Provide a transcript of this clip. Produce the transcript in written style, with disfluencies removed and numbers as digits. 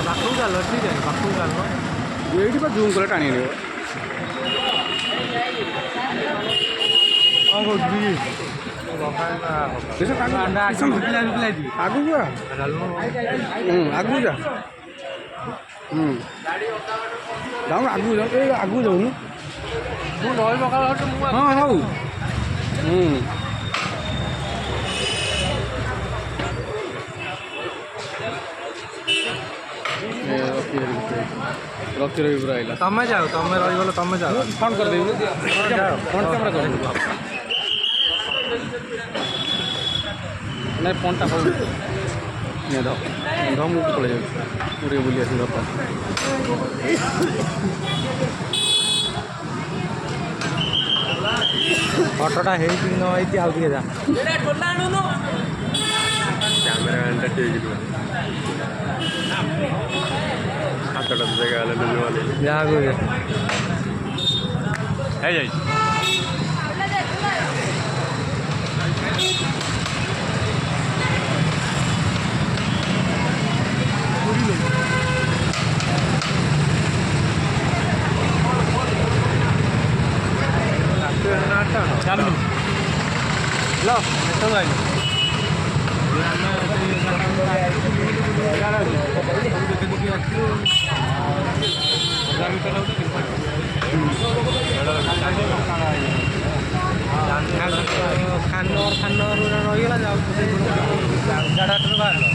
ପାଖକୁ ଚାଲ ଠିକ୍ ଅଛି ପାଖକୁ ଚାଲ ଏଇଠି ବା ଜୁମ୍ କଲେ ଟାଣି ଆଣିବ। କ'ଣ କହୁଛୁ ଆଗକୁ ଆଗକୁ ଯା ଯାଉନୁ ଆଗକୁ ଯାଉ ଆଗକୁ ଯାଉନୁ ମୁଁ ନଈ ପକାଳ ମୁଁ ହଁ ହଉ ରଖି ରଖି ପୁରା ଆଇଲା। ତମେ ଯାଅ ତମେ ରହିଗଲ ତମେ ଯାଅ ଫୋନ୍ କରିଦେବି ଫୋନ୍ କ୍ୟାମେରା କରିଦେବି ନାଇଁ ଫୋନ୍ଟା ହଉ ଧମ ମୁଁ ପଳେଇ ଯାଉଛି ମୁଁ ଟିକେ ବୁଲି ଆସିବି ବାପା। ଫଟୋଟା ହେଇଛି କି ନ ହେଇଛି ଆଉ ଟିକେ ଯା କ୍ୟାମେରା ମ୍ୟାନ୍ଟା ଠିକ୍ ରୁହ ହାତଟା ଜାଗା ହେଲେ ଯାହାକୁ ହେଇଯାଇଛି। ଚାଲୁ ଲ କେତେବେଳେ ଆଇଲୁ ଖାନ ରହିଗଲା ଯାଉ 11 ବାହାରିଲ